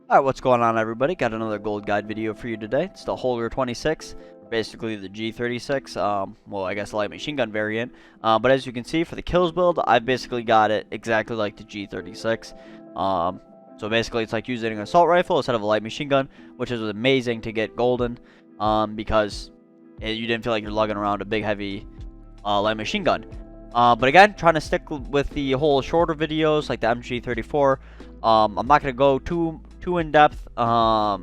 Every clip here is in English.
Alright, what's going on, everybody? Got another gold guide video for you today. It's the Holger-26, basically the G36, well, I guess a light machine gun variant. But as you can see, for the kills build, I've basically got it exactly like the G36. So basically, it's like using an assault rifle instead of a light machine gun, which is amazing to get golden, because you didn't feel like you're lugging around a big, heavy light machine gun. But again, trying to stick with the whole shorter videos like the MG34. I'm not going to go too in depth, but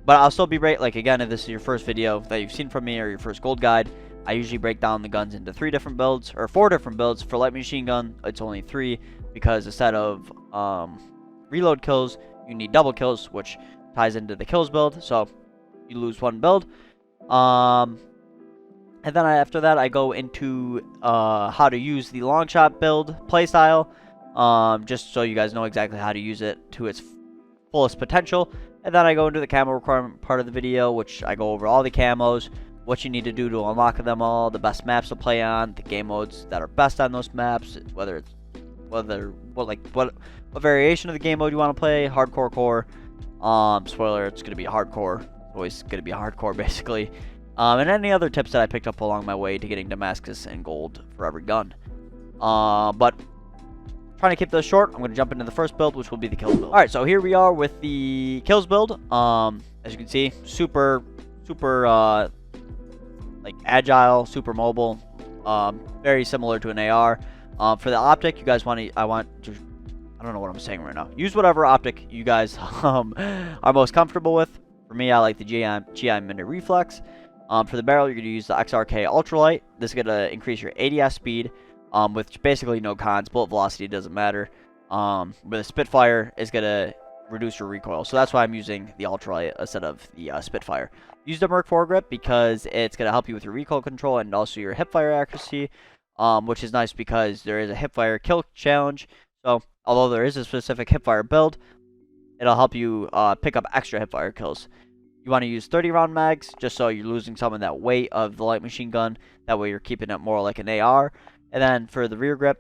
I'll still be like, again, if this is your first video that you've seen from me or your first gold guide, I usually break down the guns into 3 different builds or 4 different builds. For light machine gun, it's only 3 because instead of reload kills, you need double kills, which ties into the kills build, so you lose 1 build. And then after that, I go into how to use the Longshot build playstyle, just so you guys know exactly how to use it to its fullest potential. And then I go into the camo requirement part of the video, which I go over all the camos, what you need to do to unlock them all, the best maps to play on, the game modes that are best on those maps, what variation of the game mode you want to play, hardcore, core. Spoiler, it's gonna be hardcore. It's always gonna be hardcore, basically. And any other tips that I picked up along my way to getting Damascus and gold for every gun. But trying to keep this short, I'm going to jump into the first build, which will be the kills build. Alright, so here we are with the kills build. As you can see, super like agile, super mobile, very similar to an AR. For the optic, you guys want to, I don't know what I'm saying right now. Use whatever optic you guys are most comfortable with. For me, I like the GI Mini Reflex. For the barrel, you're going to use the XRK Ultralight. This is going to increase your ADS speed, with basically no cons. Bullet velocity doesn't matter. But the Spitfire is going to reduce your recoil. So that's why I'm using the Ultralight instead of the Spitfire. Use the Merc foregrip because it's going to help you with your recoil control and also your hipfire accuracy, which is nice because there is a hipfire kill challenge. So although there is a specific hipfire build, it'll help you pick up extra hipfire kills. You want to use 30-round mags, just so you're losing some of that weight of the light machine gun. That way you're keeping it more like an AR. And then for the rear grip,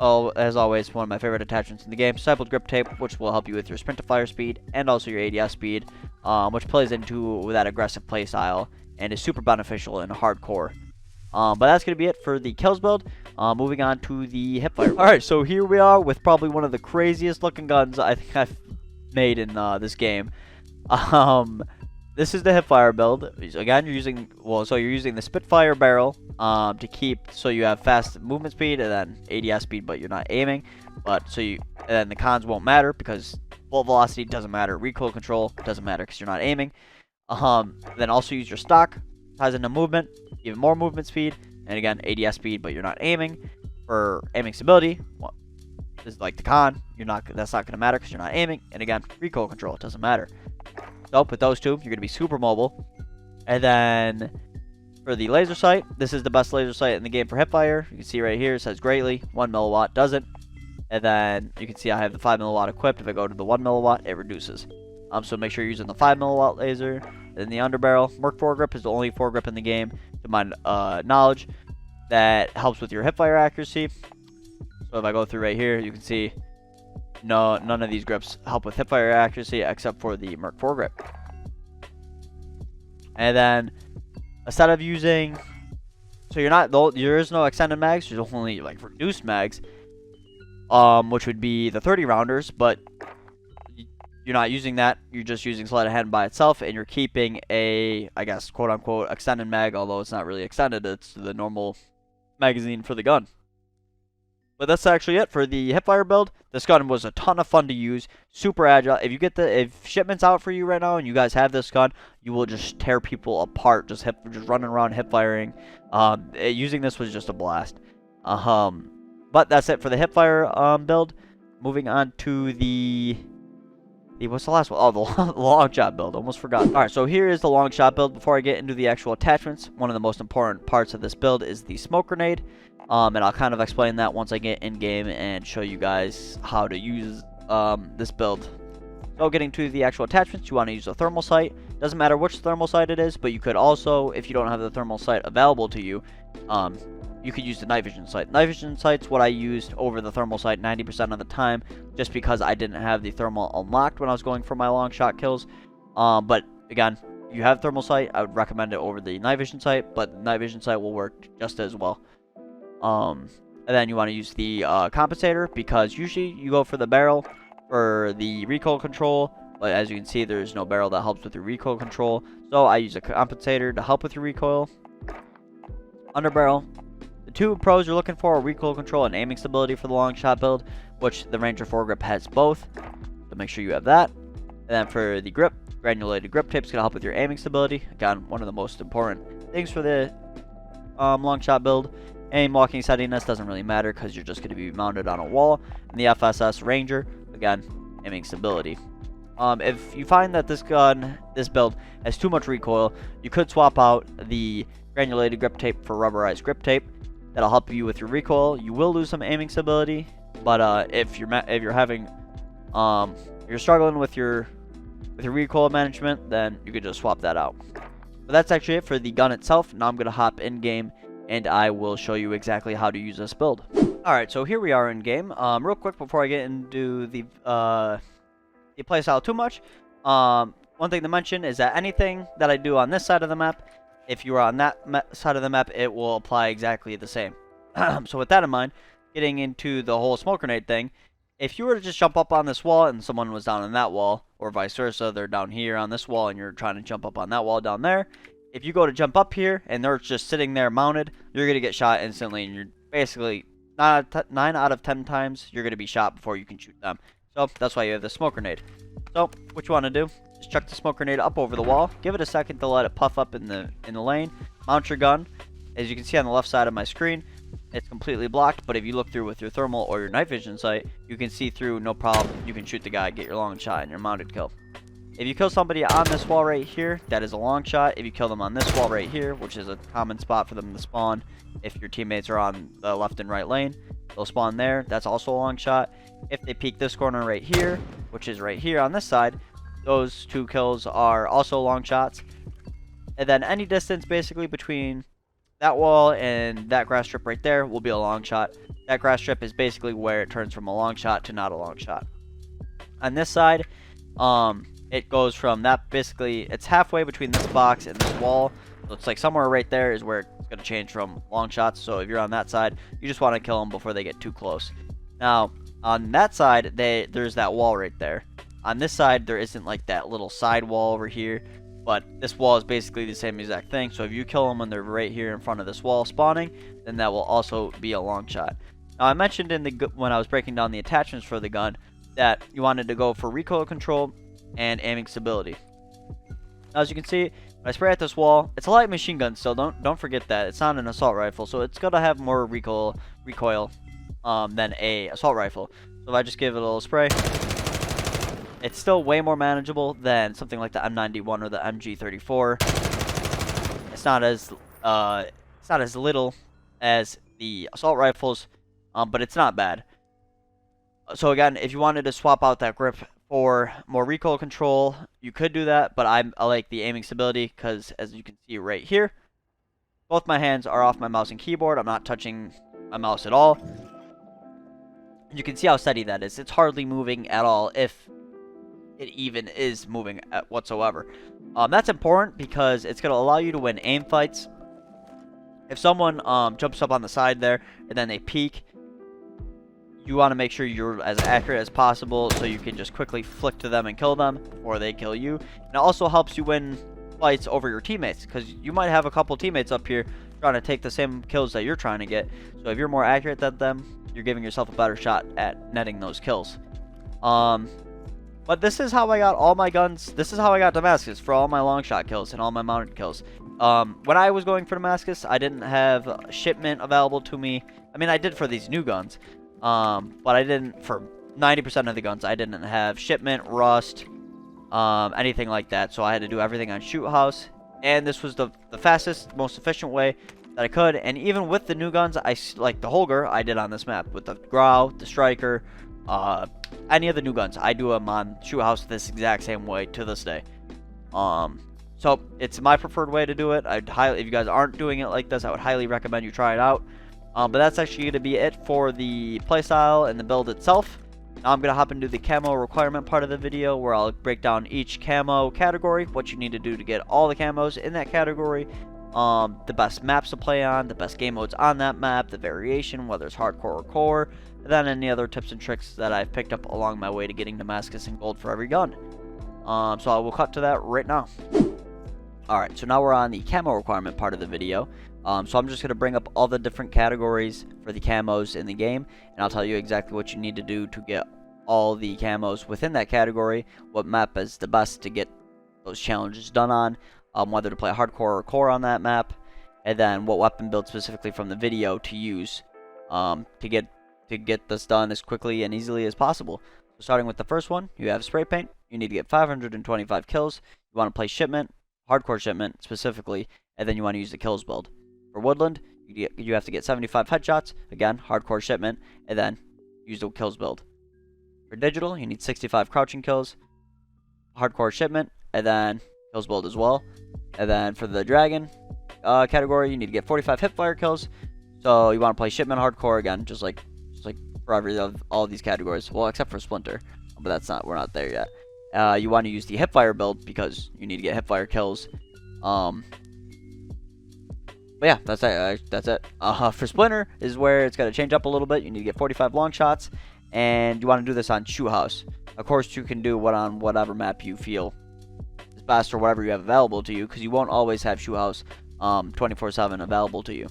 as always, one of my favorite attachments in the game, Discipled grip tape, which will help you with your sprint to fire speed and also your ADS speed, which plays into that aggressive play style and is super beneficial in hardcore. But that's going to be it for the kills build. Moving on to the hipfire. Alright, so here we are with probably one of the craziest looking guns I think I've made in this game. This is the hipfire build. Again, you're using the Spitfire barrel to keep, so you have fast movement speed and then ADS speed, but you're not aiming. And then the cons won't matter because bullet velocity doesn't matter, recoil control doesn't matter because you're not aiming. Then also use your stock, ties into movement, even more movement speed, and again ADS speed, but you're not aiming. For aiming stability, well, this is like the con. That's not going to matter because you're not aiming. And again, recoil control, it doesn't matter. So with those two, you're going to be super mobile. And then for the laser sight, this is the best laser sight in the game for hipfire. You can see right here, it says greatly, 1 milliwatt doesn't. And then you can see I have the 5 milliwatt equipped. If I go to the 1 milliwatt, it reduces. So make sure you're using the 5 milliwatt laser. Then the underbarrel, Merc foregrip is the only foregrip in the game, to my knowledge, that helps with your hipfire accuracy. So if I go through right here, you can see none of these grips help with hipfire accuracy except for the Merc foregrip. And then instead of using, there is no extended mags, there's only like reduced mags, which would be the 30 rounders, but you're not using that. You're just using sleight of hand by itself, and you're keeping a, I guess, quote unquote extended mag, although it's not really extended, it's the normal magazine for the gun. But that's actually it for the hipfire build. This gun was a ton of fun to use, super agile. If shipment's out for you right now and you guys have this gun, you will just tear people apart, just running around hipfiring. Using this was just a blast. But that's it for the hipfire build. Moving on to the what's the last one? Oh, the Longshot build. Almost forgot. Alright, so here is the Longshot build. Before I get into the actual attachments, one of the most important parts of this build is the smoke grenade. And I'll kind of explain that once I get in game and show you guys how to use this build. So getting to the actual attachments, you want to use a thermal sight. Doesn't matter which thermal sight it is, but you could also, if you don't have the thermal sight available to you, you could use the night vision sight. Night vision sight's what I used over the thermal sight 90% of the time, just because I didn't have the thermal unlocked when I was going for my long shot kills. But again, if you have thermal sight, I would recommend it over the night vision sight, but the night vision sight will work just as well. And then you want to use the compensator, because usually you go for the barrel for the recoil control, but as you can see, there's no barrel that helps with your recoil control, so I use a compensator to help with your recoil. Underbarrel. The two pros you're looking for are recoil control and aiming stability for the long shot build, which the Ranger foregrip has both, so make sure you have that. And then for the grip, granulated grip tape is going to help with your aiming stability. Again, one of the most important things for the long shot build. Aim walking steadiness doesn't really matter because you're just going to be mounted on a wall. And the FSS Ranger, again, aiming stability. If you find that this build has too much recoil, you could swap out the granulated grip tape for rubberized grip tape. That'll help you with your recoil. You will lose some aiming stability, but if you're struggling with your recoil management, then you could just swap that out. But that's actually it for the gun itself. Now I'm going to hop in game and I will show you exactly how to use this build. Alright, so here we are in game. Real quick before I get into the playstyle too much, one thing to mention is that anything that I do on this side of the map, if you are on that side of the map, it will apply exactly the same. So with that in mind, getting into the whole smoke grenade thing, if you were to just jump up on this wall and someone was down on that wall, or vice versa, they're down here on this wall and you're trying to jump up on that wall down there, if you go to jump up here and they're just sitting there mounted, you're going to get shot instantly, and you're basically 9 out of 10 times you're going to be shot before you can shoot them. So that's why you have the smoke grenade. So what you want to do is chuck the smoke grenade up over the wall, give it a second to let it puff up in the lane, mount your gun. As you can see on the left side of my screen, it's completely blocked, but if you look through with your thermal or your night vision sight, you can see through, no problem. You can shoot the guy, get your long shot, and your mounted kill. If you kill somebody on this wall right here, that is a long shot. If you kill them on this wall right here, which is a common spot for them to spawn, if your teammates are on the left and right lane, they'll spawn there. That's also a long shot. If they peek this corner right here, which is right here on this side, those two kills are also long shots. And then any distance basically between that wall and that grass strip right there will be a long shot. That grass strip is basically where it turns from a long shot to not a long shot. On this side, it goes from that, basically it's halfway between this box and this wall, so it's like somewhere right there is where it's going to change from long shots. So if you're on that side, you just want to kill them before they get too close. Now on that side, there's that wall right there. On this side, there isn't like that little side wall over here, but this wall is basically the same exact thing. So if you kill them when they're right here in front of this wall spawning, then that will also be a long shot. Now I mentioned when I was breaking down the attachments for the gun that you wanted to go for recoil control and aiming stability. Now, as you can see, when I spray at this wall, it's a light machine gun still. Don't forget that it's not an assault rifle, so it's gonna have more recoil than a assault rifle. So if I just give it a little spray, it's still way more manageable than something like the M91 or the MG34. It's not as little as the assault rifles, but it's not bad. So again, if you wanted to swap out that grip for more recoil control, you could do that, but I like the aiming stability because, as you can see right here, both my hands are off my mouse and keyboard. I'm not touching my mouse at all. You can see how steady that is. It's hardly moving at all, if it even is moving whatsoever. That's important because it's going to allow you to win aim fights. If someone jumps up on the side there and then they peek, you want to make sure you're as accurate as possible so you can just quickly flick to them and kill them before they kill you. And it also helps you win fights over your teammates, because you might have a couple teammates up here trying to take the same kills that you're trying to get. So if you're more accurate than them, you're giving yourself a better shot at netting those kills. But this is how I got all my guns. This is how I got Damascus for all my long shot kills and all my mounted kills. When I was going for Damascus, I didn't have shipment available to me. I mean, I did for these new guns. But I didn't, for 90% of the guns, I didn't have shipment, rust, anything like that. So I had to do everything on shoot house. And this was the fastest, most efficient way that I could. And even with the new guns, like the Holger, I did on this map. With the Grau, the Striker, any of the new guns, I do them on shoot house this exact same way to this day. So it's my preferred way to do it. If you guys aren't doing it like this, I would highly recommend you try it out. But that's actually going to be it for the playstyle and the build itself. Now I'm going to hop into the camo requirement part of the video, where I'll break down each camo category, what you need to do to get all the camos in that category, the best maps to play on, the best game modes on that map, the variation, whether it's hardcore or core, and then any other tips and tricks that I've picked up along my way to getting Damascus and gold for every gun. So I will cut to that right now. Alright, so now we're on the camo requirement part of the video. So I'm just going to bring up all the different categories for the camos in the game, and I'll tell you exactly what you need to do to get all the camos within that category, what map is the best to get those challenges done on, whether to play hardcore or core on that map, and then what weapon build specifically from the video to use to get this done as quickly and easily as possible. So starting with the first one, you have spray paint. You need to get 525 kills. You want to play shipment, hardcore shipment specifically, and then you want to use the kills build. For woodland, you have to get 75 headshots, again, hardcore shipment, and then use the kills build. For digital, you need 65 crouching kills, hardcore shipment, and then kills build as well. And then for the dragon category, you need to get 45 hipfire kills. So you want to play shipment, hardcore, again, just like for all of these categories. Well, except for splinter, but we're not there yet. You want to use the hipfire build because you need to get hipfire kills. But yeah, that's it. For splinter is where it's got to change up a little bit. You need to get 45 long shots, and you want to do this on shoe house. Of course, you can do it on whatever map you feel is best or whatever you have available to you, because you won't always have shoe house 24/7 available to you.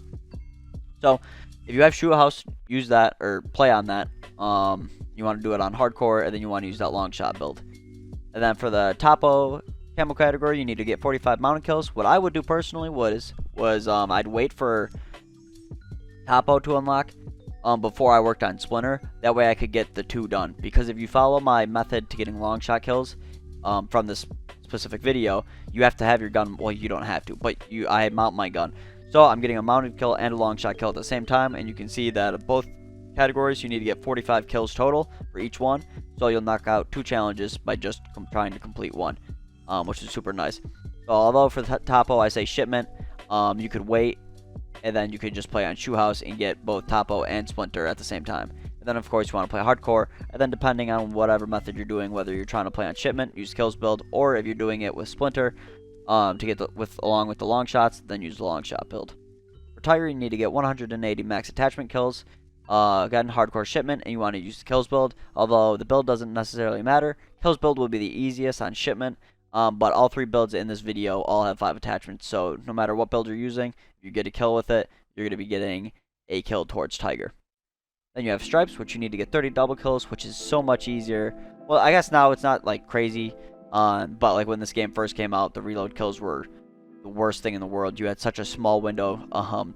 So if you have shoe house, use that or play on that. You want to do it on hardcore, and then you want to use that long shot build. And then for the topo camo category, you need to get 45 mounted kills. What I would do personally was I'd wait for topo to unlock before I worked on splinter. That way I could get the 2 done. Because if you follow my method to getting long shot kills from this specific video, you have to have your gun. Well, you don't have to, but I mount my gun. So I'm getting a mounted kill and a long shot kill at the same time, and you can see that both categories you need to get 45 kills total for each one. So you'll knock out 2 challenges by just trying to complete one. Which is super nice. So although for the topo I say shipment, you could wait, and then you could just play on shoe house and get both topo and splinter at the same time. And then of course you want to play hardcore, and then depending on whatever method you're doing, whether you're trying to play on shipment, use kills build, or if you're doing it with splinter to get along with the long shots, then use the long shot build. For tiger, you need to get 180 max attachment kills. Again, hardcore shipment, and you want to use the kills build. Although the build doesn't necessarily matter, kills build will be the easiest on shipment. But all 3 builds in this video all have 5 attachments, so no matter what build you're using, if you get a kill with it, you're going to be getting a kill towards tiger. Then you have stripes, which you need to get 30 double kills, which is so much easier. Well, I guess now it's not like crazy, but like when this game first came out, the reload kills were the worst thing in the world. You had such a small window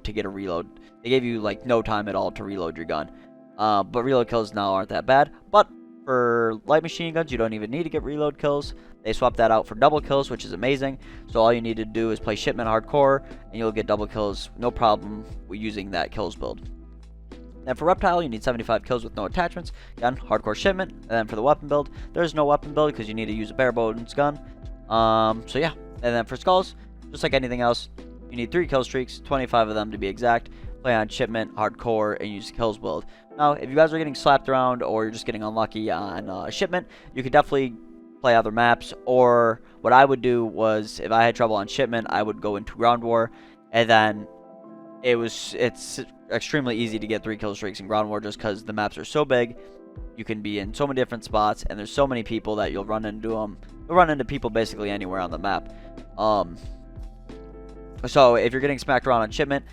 to get a reload. They gave you like no time at all to reload your gun. But reload kills now aren't that bad. But for light machine guns, you don't even need to get reload kills. They swapped that out for double kills, which is amazing. So all you need to do is play shipment hardcore, and you'll get double kills, no problem, using that kills build. Then for reptile, you need 75 kills with no attachments. Again, hardcore shipment. And then for the weapon build, there's no weapon build because you need to use a bare bones gun. So yeah. And then for skulls, just like anything else, you need 3 kill streaks, 25 of them to be exact. Play on shipment, hardcore, and use kills build. Now, if you guys are getting slapped around or you're just getting unlucky on shipment, you could definitely play other maps. Or what I would do was, if I had trouble on shipment, I would go into ground war, and then it's extremely easy to get 3 kill streaks in ground war just because the maps are so big. You can be in so many different spots, and there's so many people that you'll run into them. You'll run into people basically anywhere on the map. So if you're getting smacked around on shipment,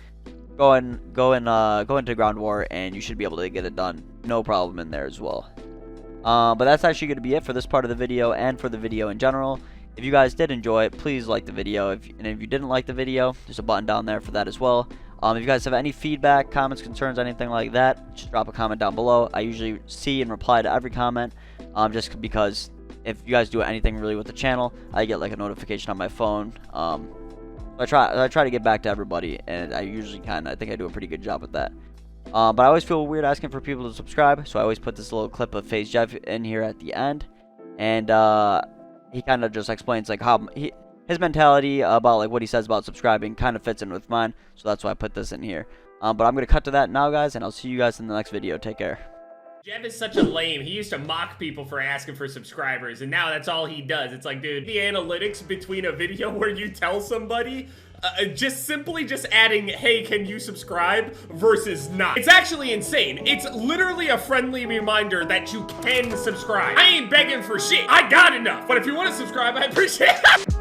go into ground war, and you should be able to get it done, no problem in there as well. But that's actually going to be it for this part of the video and for the video in general. If you guys did enjoy it, please like the video. And if you didn't like the video, there's a button down there for that as well. If you guys have any feedback, comments, concerns, anything like that, just drop a comment down below. I usually see and reply to every comment, just because if you guys do anything really with the channel, I get like a notification on my phone. I try to get back to everybody, and I usually I think I do a pretty good job with that. But I always feel weird asking for people to subscribe, so I always put this little clip of FaZe Jeff in here at the end, and he kind of just explains like how his mentality about like what he says about subscribing kind of fits in with mine, so that's why I put this in here. But I'm going to cut to that now, guys, and I'll see you guys in the next video. Take care. Jeff is such a lame. He used to mock people for asking for subscribers, and now that's all he does. It's like, dude, the analytics between a video where you tell somebody just adding, hey, can you subscribe, versus not. It's actually insane. It's literally a friendly reminder that you can subscribe. I ain't begging for shit. I got enough. But if you want to subscribe, I appreciate it.